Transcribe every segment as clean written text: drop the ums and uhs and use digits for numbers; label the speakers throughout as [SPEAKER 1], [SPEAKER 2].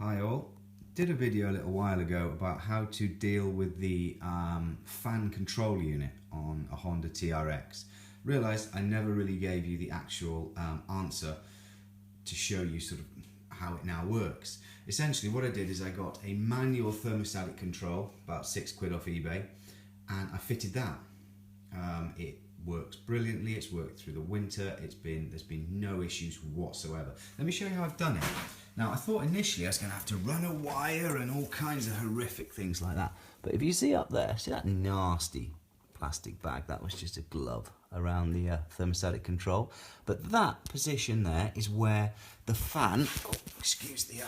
[SPEAKER 1] Hi all. Did a video a little while ago about how to deal with the fan control unit on a Honda TRX. Realised I never really gave you the actual answer to show you sort of how it now works. Essentially what I did is I got a manual thermostatic control, about £6 off eBay, and I fitted that. It works brilliantly, it's worked through the winter, there's been no issues whatsoever. Let me show you how I've done it. Now I thought initially I was going to have to run a wire and all kinds of horrific things like that. But if you see up there, see that nasty plastic bag? That was just a glove around the thermostatic control. But that position there is where the fan, excuse the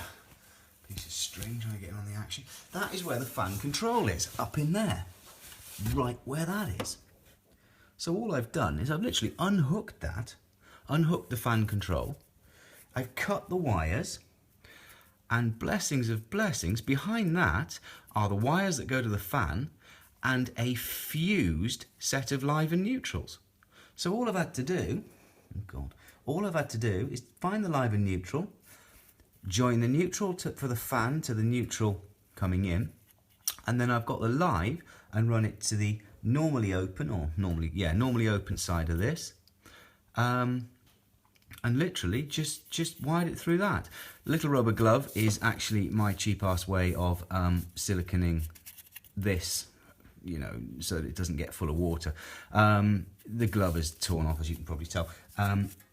[SPEAKER 1] piece of string trying to get on the action. That is where the fan control is, up in there, right where that is. So all I've done is I've literally unhooked the fan control, I've cut the wires, and blessings of blessings, behind that are the wires that go to the fan and a fused set of live and neutrals. So all I've had to do, is find the live and neutral, join the neutral for the fan to the neutral coming in, and then I've got the live and run it to the normally open open side of this, and literally just wired it through that. Little rubber glove is actually my cheap-ass way of siliconing this, you know, so that it doesn't get full of water. The glove is torn off, as you can probably tell,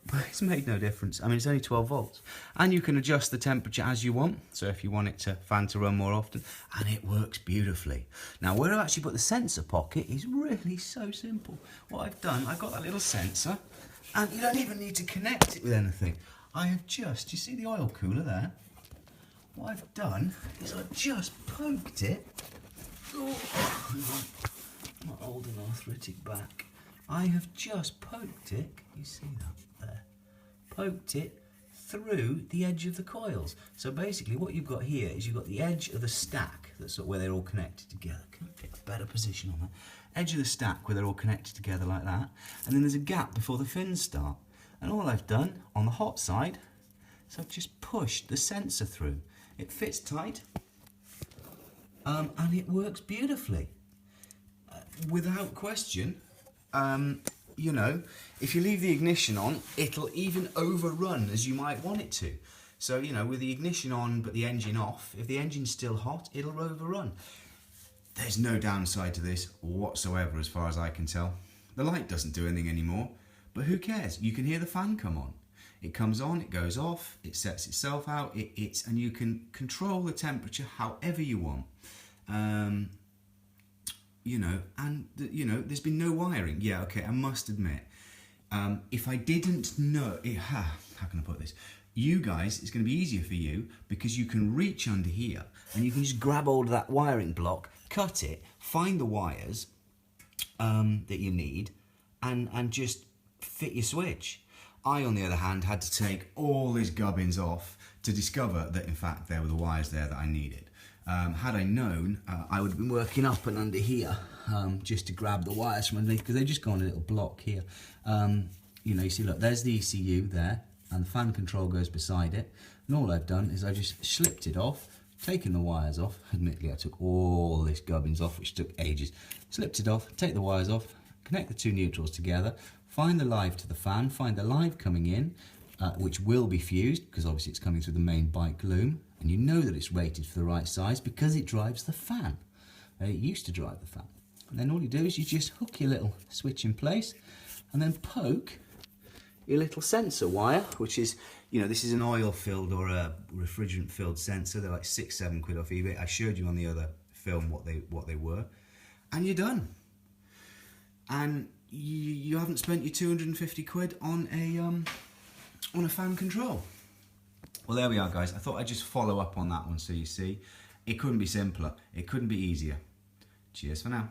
[SPEAKER 1] but it's made no difference. I mean, it's only 12 volts, and you can adjust the temperature as you want. So if you want it to fan to run more often, and it works beautifully. Now, where I've actually put the sensor pocket is really so simple. What I've done, I've got that little sensor, and you don't even need to connect it with anything. I have just, you see the oil cooler there? What I've done is I've just poked it. Oh, my old and arthritic back. I have just poked it, you see that there? Poked it through the edge of the coils. So basically what you've got here is you've got the edge of the stack, that's where they're all connected together. Can I get a better position on that? Edge of the stack where they're all connected together like that. And then there's a gap before the fins start. And all I've done on the hot side is I've just pushed the sensor through. It fits tight, and it works beautifully. Without question, you know, if you leave the ignition on, it'll even overrun as you might want it to. So, you know, with the ignition on but the engine off, if the engine's still hot, it'll overrun. There's no downside to this whatsoever as far as I can tell. The light doesn't do anything anymore, but who cares? You can hear the fan come on. It comes on, it goes off, it sets itself out, and you can control the temperature however you want. You know, and you know, there's been no wiring. Yeah, okay, I must admit, if I didn't know, how can I put this? You guys, it's going to be easier for you because you can reach under here and you can just grab hold of that wiring block, cut it, find the wires that you need, and just fit your switch. I, on the other hand, had to take all these gubbins off to discover that, in fact, there were the wires there that I needed. Had I known, I would have been working up and under here just to grab the wires from underneath, because they just go on a little block here. You know, you see, look, there's the ECU there, and the fan control goes beside it. And all I've done is I just slipped it off, taken the wires off. Admittedly, I took all this gubbins off, which took ages. Slipped it off, take the wires off, connect the two neutrals together, find the live to the fan, find the live coming in, which will be fused, because obviously it's coming through the main bike loom. And you know that it's rated for the right size because it drives the fan. It used to drive the fan. And then all you do is you just hook your little switch in place and then poke your little sensor wire, which is, you know, this is an oil-filled or a refrigerant-filled sensor. They're like £6-7 off eBay. I showed you on the other film what they were. And you're done. And you haven't spent your £250 on a fan control. Well, there we are, guys. I thought I'd just follow up on that one so you see. It couldn't be simpler. It couldn't be easier. Cheers for now.